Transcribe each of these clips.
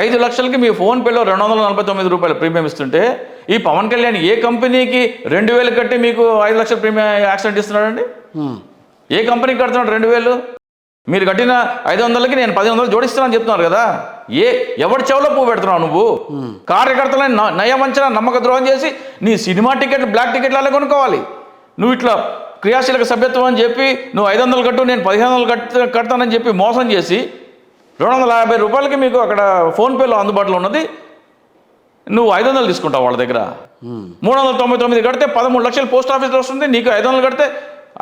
5 లక్షలకి మీ ఫోన్పేలో 249 రూపాయలు ప్రీమియం ఇస్తుంటే ఈ పవన్ కళ్యాణ్ ఏ కంపెనీకి 2,000 కట్టి మీకు 5 లక్షల ప్రీమియం యాక్సిడెంట్ ఇస్తున్నాడండి? ఏ కంపెనీకి కడుతున్నాడు 2,000? మీరు కట్టిన 500కి నేను 1,100 జోడిస్తున్నాను చెప్తున్నారు కదా. ఎవరి చెవులో పువ్వు పెడుతున్నావు నువ్వు? కార్యకర్తలని నయవంచన నమ్మక ద్రోహం చేసి నీ సినిమా టికెట్లు బ్లాక్ టికెట్లు అలా కొనుక్కోవాలి. నువ్వు ఇట్లా క్రియాశీలక సభ్యత్వం అని చెప్పి నువ్వు 500 కట్టు నేను 1,500 కడతానని చెప్పి మోసం చేసి 250 రూపాయలకి మీకు అక్కడ ఫోన్పేలో అందుబాటులో ఉన్నది నువ్వు 500 తీసుకుంటావు వాళ్ళ దగ్గర. 399 కడితే 13 లక్షలు పోస్ట్ ఆఫీస్లో వస్తుంది, నీకు 500 కడితే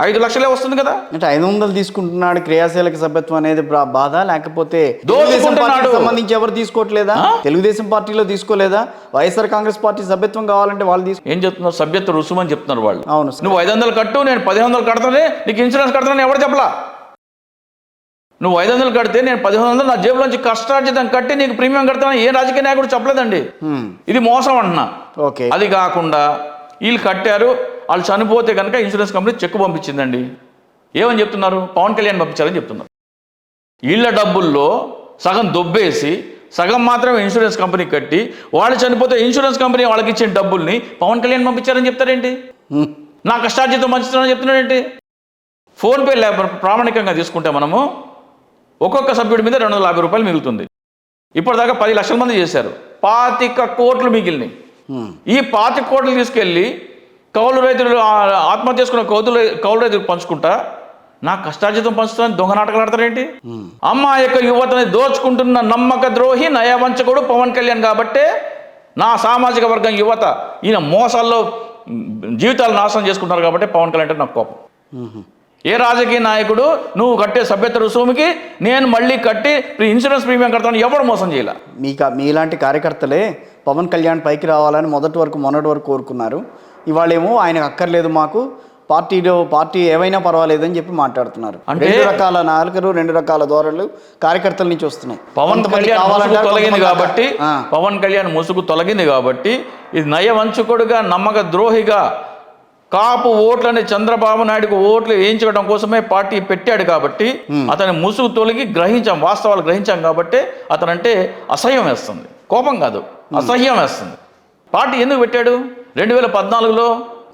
5 లక్షలే వస్తుంది కదా. అంటే 500 తీసుకుంటున్నాడు క్రియాశీలక సభ్యత్వం అనేది బాధ, లేకపోతే సంబంధించి ఎవరు తీసుకోవట్లేదా? తెలుగుదేశం పార్టీలో తీసుకోలేదా? వైఎస్ఆర్ కాంగ్రెస్ పార్టీ సభ్యత్వం కావాలంటే వాళ్ళు ఏం చెప్తున్నారు? సభ్యత్వ రుసుమని చెప్తున్నారు వాళ్ళు. అవును, నువ్వు 500 కట్టు నేను 1,500 కడతానే, నీకు ఇన్సూరెన్స్ కడతానని ఎవరు చెప్పలా. నువ్వు 500 కడితే నేను 1,500 నా జేబులోంచి కష్టార్జితం కట్టి నీకు ప్రీమియం కడతానని ఏ రాజకీయ నాయకుడు చెప్పలేదండి. ఇది మోసం అంటున్నా. ఓకే, అది కాకుండా వీళ్ళు కట్టారు, వాళ్ళు చనిపోతే కనుక ఇన్సూరెన్స్ కంపెనీ చెక్ పంపించిందండి. ఏమని చెప్తున్నారు? పవన్ కళ్యాణ్ పంపించారని చెప్తున్నారు. వీళ్ళ డబ్బుల్లో సగం దొబ్బేసి సగం మాత్రమే ఇన్సూరెన్స్ కంపెనీ కట్టి వాళ్ళు చనిపోతే ఇన్సూరెన్స్ కంపెనీ వాళ్ళకి ఇచ్చిన డబ్బుల్ని పవన్ కళ్యాణ్ పంపించారని చెప్తారేంటి? నా కష్టార్జితం పంచుతున్నారని చెప్తున్నాడేంటి? ఫోన్పే ప్రామాణికంగా తీసుకుంటే మనము ఒక్కొక్క సభ్యుడి మీద 250 రూపాయలు మిగులుతుంది. ఇప్పటిదాకా 10 లక్షల మంది చేశారు, 25 కోట్లు మిగిలినాయి. ఈ 25 కోట్లు తీసుకెళ్ళి కౌలు రైతులు ఆత్మహత్య చేసుకున్న కౌలు రైతులు పంచుకుంటా నా కష్టార్జితం పంచుతానని దొంగ నాటకాలు ఆడతారేంటి? అమ్మ యొక్క యువతని దోచుకుంటున్న నమ్మక ద్రోహి నయవంచకుడు పవన్ కళ్యాణ్ కాబట్టే నా సామాజిక వర్గం యువత ఈయన మోసాల్లో జీవితాలు నాశనం చేసుకుంటున్నారు కాబట్టి పవన్ కళ్యాణ్ అంటే నాకు కోపం. ఏ రాజకీయ నాయకుడు నువ్వు కట్టే సభ్యత్వ రుసుముకి నేను మళ్ళీ కట్టి ఇన్సూరెన్స్ ప్రీమియం కడతాను ఎవడు మోసం చేయాల? మీలాంటి కార్యకర్తలే పవన్ కళ్యాణ్ పైకి రావాలని మొన్నటి వరకు కోరుకున్నారు. ఇవాళేమో ఆయనకు అక్కర్లేదు, మాకు పార్టీ ఏవైనా పర్వాలేదని చెప్పి మాట్లాడుతున్నారు. అంటే 2 రకాల నాయకులు 2 రకాల ధోరణులు కార్యకర్తల నుంచి వస్తున్నాయి. పవన్ కళ్యాణ్ తొలగింది కాబట్టి పవన్ కళ్యాణ్ ముసుగు తొలగింది కాబట్టి ఇది నయవంచకుడుగా నమ్మక ద్రోహిగా కాపు ఓట్లని చంద్రబాబు నాయుడుకు ఓట్లు వేయించడం కోసమే పార్టీ పెట్టాడు కాబట్టి అతని ముసుగు తొలగి వాస్తవాలు గ్రహించాం కాబట్టి అతనంటే అసహ్యం వేస్తుంది. కోపం కాదు, అసహ్యం వేస్తుంది. పార్టీ ఎందుకు పెట్టాడు 2014లో?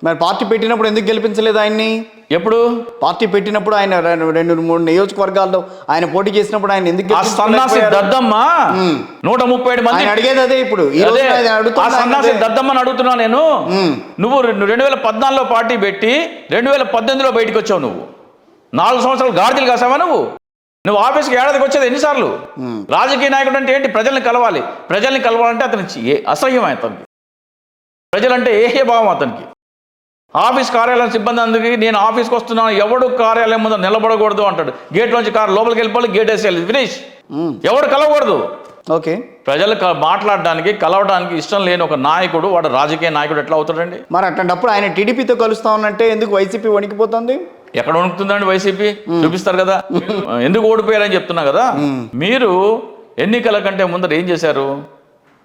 మరి పార్టీ పెట్టినప్పుడు ఎందుకు గెలిపించలేదు ఆయన్ని? ఎప్పుడు పార్టీ పెట్టినప్పుడు ఆయన 2-3 నియోజకవర్గాల్లో ఆయన పోటీ చేసినప్పుడు ఆయన ఎందుకు దద్దమ్మ 137 మంది అడిగేది అదే. ఇప్పుడు సన్నాసి దద్దమ్మని అడుగుతున్నా నేను. నువ్వు 2014లో పార్టీ పెట్టి 2018లో బయటకు వచ్చావు. నువ్వు 4 సంవత్సరాలు గాడిదలు కాసావా? నువ్వు ఆఫీస్కి ఏడాదికి వచ్చేది ఎన్నిసార్లు? రాజకీయ నాయకుడు అంటే ఏంటి? ప్రజల్ని కలవాలంటే అతనికి అసహ్యం అతనికి. ప్రజలంటే ఏ భావం అతనికి. ఆఫీస్ కార్యాలయం సిబ్బంది అందుకు నేను ఆఫీస్కి వస్తున్నాను, ఎవడు కార్యాలయం ముందు నిలబడకూడదు అంటాడు. గేట్లోంచి కారు లోపలికి వెళ్ళిపోవాలి, గేట్ వేసేయాలి, ఫినిష్. ఎవడు కలవకూడదు. ఓకే, ప్రజలు మాట్లాడడానికి కలవడానికి ఇష్టం లేని ఒక నాయకుడు వాడు రాజకీయ నాయకుడు ఎట్లా అవుతాడండి? మరి అట్లాంటప్పుడు ఆయన టీడీపీతో కలుస్తా ఉన్నట్టే ఎందుకు వైసీపీ వణికిపోతుంది? ఎక్కడ వణుకుతుందండి వైసీపీ? చూపిస్తారు కదా ఎందుకు ఓడిపోయారని చెప్తున్నా కదా. మీరు ఎన్నికల కంటే ముందర ఏం చేశారు?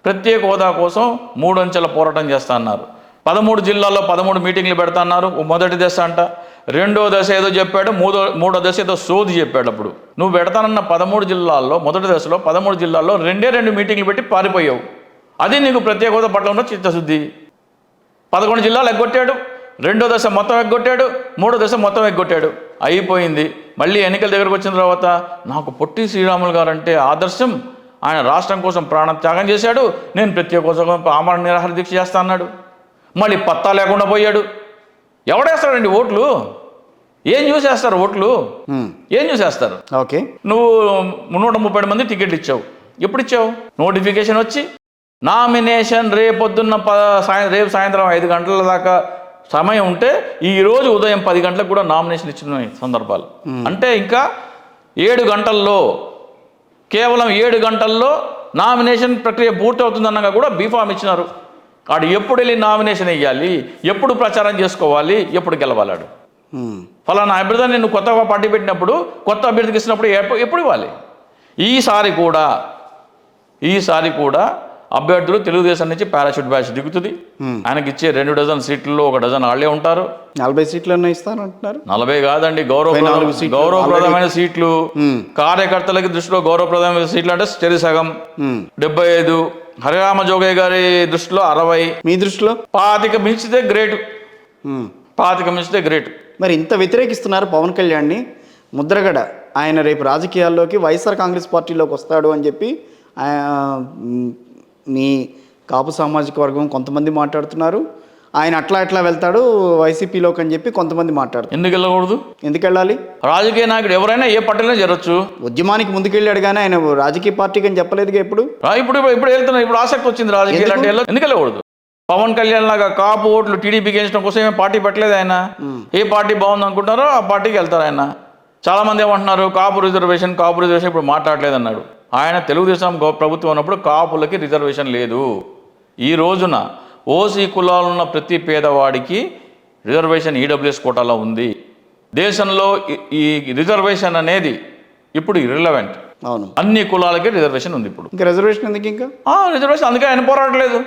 ప్రత్యేక హోదా కోసం 3 అంచెల పోరాటం చేస్తా అన్నారు. 13 జిల్లాల్లో 13 మీటింగ్లు పెడతా అన్నారు. మొదటి దశ అంట, రెండో దశ ఏదో చెప్పాడు, మూడో దశ ఏదో సోది చెప్పాడు. అప్పుడు నువ్వు పెడతానన్న 13 జిల్లాల్లో మొదటి దశలో 13 జిల్లాల్లో 2 మీటింగ్లు పెట్టి పారిపోయావు. అది నీకు ప్రత్యేక హోదా పట్ల ఉన్న చిత్తశుద్ధి. 11 జిల్లాలు ఎగ్గొట్టాడు, రెండో దశ మొత్తం ఎగ్గొట్టాడు, మూడో దశ మొత్తం ఎగ్గొట్టాడు. అయిపోయింది. మళ్ళీ ఎన్నికల దగ్గరకు వచ్చిన తర్వాత నాకు పొట్టి శ్రీరాములు గారు అంటే ఆదర్శం, ఆయన రాష్ట్రం కోసం ప్రాణం త్యాగం చేశాడు, నేను ప్రత్యేక కోసం ఆమరణ నిరాహార దీక్ష చేస్తా అన్నాడు. మళ్ళీ పత్తా లేకుండా పోయాడు. ఎవడేస్తాడండి ఓట్లు? ఏం చూసేస్తారు ఓట్లు? ఏం చూసేస్తారు? ఓకే, నువ్వు 130 మంది టికెట్లు ఇచ్చావు. ఎప్పుడు ఇచ్చావు? నోటిఫికేషన్ వచ్చి నామినేషన్ రేపు సాయంత్రం 5 గంటల దాకా సమయం ఉంటే ఈరోజు ఉదయం 10 గంటలకు కూడా నామినేషన్ ఇచ్చిన సందర్భాలు. అంటే ఇంకా 7 గంటల్లో, కేవలం 7 గంటల్లో నామినేషన్ ప్రక్రియ పూర్తవుతుందన్నగా కూడా బీఫామ్ ఇచ్చినారు. వాడు ఎప్పుడు వెళ్ళి నామినేషన్ వేయాలి, ఎప్పుడు ప్రచారం చేసుకోవాలి, ఎప్పుడు గెలవాలాడు. ఫలానా అభ్యర్థిని నువ్వు కొత్తగా పార్టీ పెట్టినప్పుడు, కొత్త అభ్యర్థికి ఇచ్చినప్పుడు ఎప్పుడు ఇవ్వాలి? ఈసారి కూడా అభ్యర్థులు తెలుగుదేశం నుంచి పారాషూట్ బ్యాచ్ దిగుతుంది. ఆయనకి ఇచ్చే 2 డజన్ సీట్లలో 1 డజన్ వాళ్ళే ఉంటారు. 40 సీట్లన్నా ఇస్తానంటున్నారు. 40 కాదండి, గౌరవప్రదమైన సీట్లు. కార్యకర్తలకి దృష్టిలో గౌరవప్రదమైన సీట్లు అంటే చెరి సగం 75. హరిరామ జోగయ్య గారి దృష్టిలో 60. మీ దృష్టిలో 25 మించితే గ్రేట్. 25 మించితే గ్రేట్. మరి ఇంత వ్యతిరేకిస్తున్నారు పవన్ కళ్యాణ్ని. ముద్రగడ ఆయన రేపు రాజకీయాల్లోకి వైఎస్ఆర్ కాంగ్రెస్ పార్టీలోకి వస్తాడు అని చెప్పి మీ కాపు సామాజిక వర్గం కొంతమంది మాట్లాడుతున్నారు. ఆయన అట్లా వెళ్తాడు వైసీపీలోకి అని చెప్పి కొంతమంది మాట్లాడుతున్నారు. ఎందుకు వెళ్ళకూడదు? ఎందుకు వెళ్ళాలి? రాజకీయ నాయకుడు ఎవరైనా ఏ పార్టీలో చేరొచ్చు. ఉద్యమానికి ముందుకెళ్ళాడు కానీ ఆయన రాజకీయ పార్టీకి అని చెప్పలేదుగా ఇప్పుడు. ఇప్పుడు వెళ్తున్నా, ఇప్పుడు ఆసక్తి వచ్చింది రాజకీయాలు అంటే ఎందుకు వెళ్ళకూడదు? పవన్ కళ్యాణ్ లాగా కాపు ఓట్లు టీడీపీకి వేయించడం కోసం ఏం పార్టీ పెట్టలేదు ఆయన. ఏ పార్టీ బాగుంది అనుకుంటారో ఆ పార్టీకి వెళ్తారు ఆయన. చాలా మంది ఏమంటున్నారు, కాపు రిజర్వేషన్ ఇప్పుడు మాట్లాడలేదు అన్నాడు ఆయన. తెలుగుదేశం ప్రభుత్వం ఉన్నప్పుడు కాపులకి రిజర్వేషన్ లేదు. ఈ రోజున ఓసీ కులాలు ఉన్న ప్రతి పేదవాడికి రిజర్వేషన్ ఈడబ్ల్యూఎస్ కోటాలో ఉంది. దేశంలో ఈ రిజర్వేషన్ అనేది ఇప్పుడు ఇర్రిలవెంట్. అవును, అన్ని కులాలకి రిజర్వేషన్ ఉంది ఇప్పుడు. ఇంకా రిజర్వేషన్ ఎందుకు? ఇంకా రిజర్వేషన్ అందుకే ఆయన పోరాడలేదు.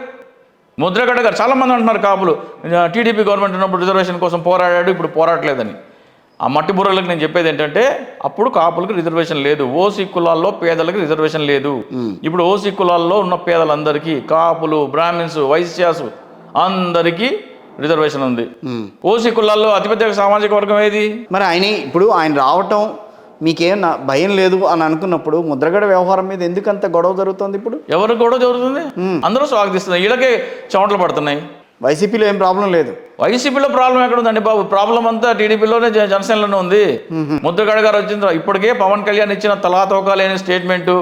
ముద్రగడ గారు చాలా మంది అంటున్నారు కాపులు టీడీపీ గవర్నమెంట్ ఉన్నప్పుడు రిజర్వేషన్ కోసం పోరాడాడు, ఇప్పుడు పోరాడలేదని. ఆ మట్టి బుర్రలకు నేను చెప్పేది ఏంటంటే, అప్పుడు కాపులకు రిజర్వేషన్ లేదు. ఓసీ కులాల్లో పేదలకు రిజర్వేషన్ లేదు. ఇప్పుడు ఓసీ కులాల్లో ఉన్న పేదలందరికీ, కాపులు, బ్రాహ్మిన్స్, వైశ్యాసు అందరికీ రిజర్వేషన్ ఉంది. ఓసీ కులాల్లో అతిపెద్ద సామాజిక వర్గం ఏది? మరి ఆయన రావటం మీకేం భయం లేదు అని అనుకున్నప్పుడు ముద్రగడ వ్యవహారం మీద ఎందుకంత గొడవ జరుగుతుంది? ఇప్పుడు ఎవరు గొడవ జరుగుతుంది? అందరూ స్వాగతిస్తున్నారు, వీళ్ళకే చెమటలు పడుతున్నాయి. వైసీపీలో ఏం ప్రాబ్లం లేదు. వైసీపీలో ప్రాబ్లం ఎక్కడ ఉందండి బాబు? ప్రాబ్లం అంతా టీడీపీలోనే, జనసేనలోనే ఉంది. ముద్రగడ గారు వచ్చిన ఇప్పటికే పవన్ కళ్యాణ్ ఇచ్చిన తలాతోకా లేని స్టేట్మెంటు,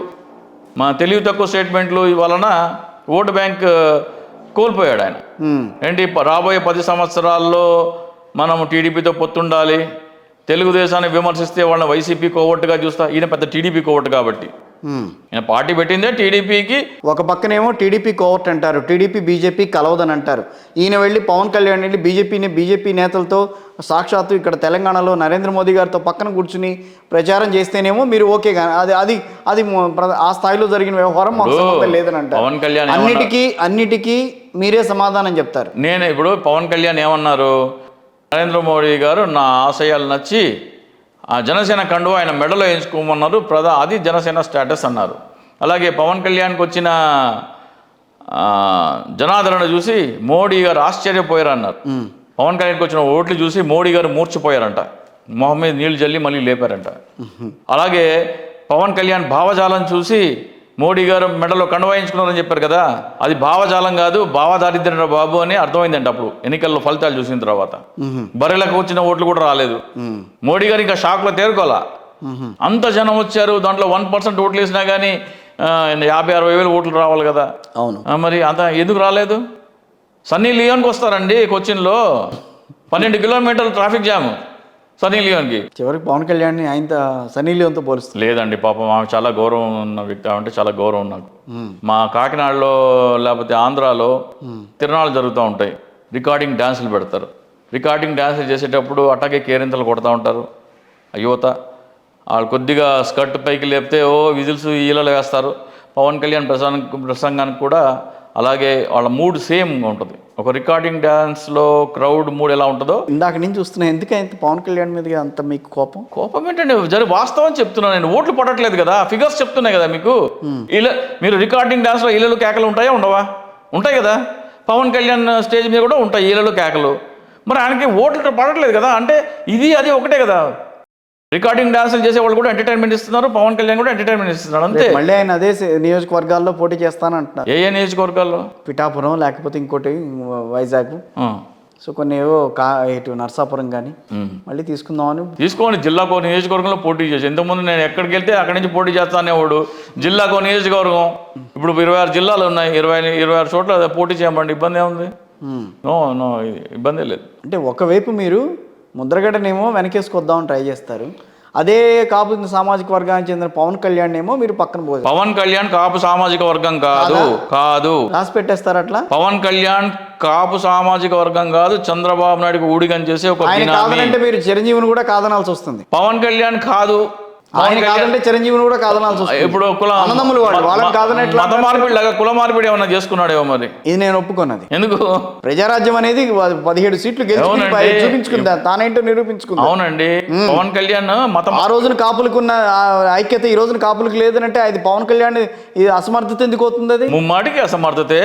మా తెలివి తక్కువ స్టేట్మెంట్లు వలన ఓటు బ్యాంక్ కోల్పోయాడు ఆయన. ఏంటి, రాబోయే 10 సంవత్సరాల్లో మనం టీడీపీతో పొత్తుండాలి, తెలుగుదేశాన్ని విమర్శిస్తే వాళ్ళని వైసీపీ కోవట్టుగా చూస్తా. ఈయన పెద్ద టీడీపీ కోవట్టు కాబట్టి ఈయన పార్టీ పెట్టిందే టీడీపీకి. ఒక పక్కనేమో టీడీపీ కోవర్ట్ అంటారు, టీడీపీ బీజేపీ కలవదని అంటారు. ఈయన వెళ్ళి పవన్ కళ్యాణ్ వెళ్ళి బీజేపీ నేతలతో సాక్షాత్తు ఇక్కడ తెలంగాణలో నరేంద్ర మోదీ గారితో పక్కన కూర్చుని ప్రచారం చేస్తేనేమో మీరు ఓకే. అది ఆ స్థాయిలో జరిగిన వ్యవహారం మాకు సంబంధం లేదని అంటారు. పవన్ కళ్యాణ్ అన్నిటికీ మీరే సమాధానం చెప్తారు. నేను ఇప్పుడు పవన్ కళ్యాణ్ ఏమన్నారు, నరేంద్ర మోడీ గారు నా ఆశయాలు నచ్చి ఆ జనసేన కండువా ఆయన మెడలో వేయించుకోమన్నారు, అది జనసేన స్టేటస్ అన్నారు. అలాగే పవన్ కళ్యాణ్కి వచ్చిన జనాదరణ చూసి మోడీ గారు ఆశ్చర్యపోయారు అన్నారు. పవన్ కళ్యాణ్కి వచ్చిన ఓట్లు చూసి మోడీ గారు మూర్చిపోయారంట, మొహం మీద నీళ్లు జల్లి మళ్ళీ లేపారంట. అలాగే పవన్ కళ్యాణ్ భావజాలం చూసి మోడీ గారు మెడలో కండువాయించుకున్నారని చెప్పారు కదా, అది భావజాలం కాదు, భావదారిద్ర్య బాబు అని అర్థమైందంట అప్పుడు ఎన్నికల్లో ఫలితాలు చూసిన తర్వాత. బర్రెలకు వచ్చిన ఓట్లు కూడా రాలేదు. మోడీ గారు ఇంకా షాక్లో తేరుకోవాలా, అంత జనం వచ్చారు, దాంట్లో 1% ఓట్లు వేసినా కానీ 50-60 వేలు ఓట్లు రావాలి కదా. అవును, మరి అంత ఎందుకు రాలేదు? సన్నీ లియోన్కి వస్తారండి కొచ్చిన్లో 12 కిలోమీటర్లు ట్రాఫిక్ జామ్ సన్నీ లియోన్కి. చివరికి పవన్ కళ్యాణ్ ఆయన సన్నీ లియోన్తో పోలుస్తుంది. లేదండి పాపం, ఆమె చాలా గౌరవం ఉన్న వ్యక్తి అంటే చాలా గౌరవం నాకు. మా కాకినాడలో లేకపోతే ఆంధ్రాలో తిరణాలు జరుగుతూ ఉంటాయి, రికార్డింగ్ డ్యాన్సులు పెడతారు. రికార్డింగ్ డ్యాన్సులు చేసేటప్పుడు అట్టాగే కేరింతలు కొడుతూ ఉంటారు యువత. వాళ్ళు కొద్దిగా స్కర్ట్ పైకి లేపితే విజిల్స్ ఈలలో వేస్తారు. పవన్ కళ్యాణ్ ప్రసంగానికి కూడా అలాగే వాళ్ళ మూడ్ సేమ్గా ఉంటుంది. ఒక రికార్డింగ్ డ్యాన్స్లో క్రౌడ్ మూడ్ ఎలా ఉంటుందో ఇందాక నేను చూస్తున్నా. ఎందుకంటే పవన్ కళ్యాణ్ మీద అంత మీకు కోపం ఏంటండి? వాస్తవం చెప్తున్నాను నేను, ఓట్లు పడట్లేదు కదా, ఫిగర్స్ చెప్తున్నాయి కదా మీకు. ఇలా మీరు రికార్డింగ్ డ్యాన్స్లో ఈలలు కేకలు ఉంటాయా ఉండవా? ఉంటాయి కదా. పవన్ కళ్యాణ్ స్టేజ్ మీద కూడా ఉంటాయి ఈలలు కేకలు. మరి ఆయనకి ఓట్లు పడట్లేదు కదా, అంటే ఇది అది ఒకటే కదా. రికార్డింగ్ డాన్సులు చేసే వాళ్ళు కూడా ఎంటర్టైన్మెంట్ ఇస్తున్నారు, పవన్ కళ్యాణ్ కూడా ఎంటర్టైన్మెంట్ ఇస్తున్నాడు అంతే. మళ్ళీ ఆయన అదే నియోజకవర్గాల్లో పోటీ చేస్తానంటున్నారు. ఏ నియోజకవర్గాల్లో? పిఠాపురం, లేకపోతే ఇంకోటి వైజాగ్, సో కొన్ని ఏవో ఇటు నర్సాపురం కానీ మళ్ళీ తీసుకోండి. జిల్లాకో నియోజకవర్గంలో పోటీ చేసి, ఇంతకుముందు నేను ఎక్కడికి వెళ్తే అక్కడి నుంచి పోటీ చేస్తానేవాడు. జిల్లాకో నియోజకవర్గం, ఇప్పుడు 26 జిల్లాలు ఉన్నాయి, 26 చోట్ల పోటీ చేయమండి, ఇబ్బంది ఏముంది? నో ఇబ్బంది లేదు. అంటే ఒకవైపు మీరు ముద్రగడనేమో వెనకేసుకొద్దామని ట్రై చేస్తారు, అదే కాపు సామాజిక వర్గానికి చెందిన పవన్ కళ్యాణ్ ఏమో మీరు పక్కన పోతారు. పవన్ కళ్యాణ్ కాపు సామాజిక వర్గం కాదు రాసి పెట్టేస్తారు అట్లా. పవన్ కళ్యాణ్ కాపు సామాజిక వర్గం కాదు, చంద్రబాబు నాయుడుకి ఊడిగం చేసి ఒక కాదనంటే మీరు చిరంజీవిని కూడా కాదనాల్సి వస్తుంది. పవన్ కళ్యాణ్ కాదు, ఆయన కాదంటే చిరంజీవిని కూడా కాదనాల్సి వస్తుంది. ఇప్పుడు అన్నదమ్ములు వాళ్ళని కాదని ఎట్లా మత మార్పిడి లాగా కుల మార్పిడి ఏమన్నా చేసుకున్నాడేమో మరి. ఇది నేను ఒప్పుకున్నది. ఎందుకు? ప్రజారాజ్యం అనేది 17 సీట్లు గెలుచుకుని చూపించుకుందా, తానేంటో నిరూపించుకుంది. అవునండి. పవన్ కళ్యాణ్ మతం ఆ రోజున కాపులకున్న ఐక్యత ఈ రోజున కాపులకు లేదనంటే అది పవన్ కళ్యాణ్ ఇది అసమర్థత ఎందుకు అవుతుంది? అది ముమ్మాటికి అసమర్థతే.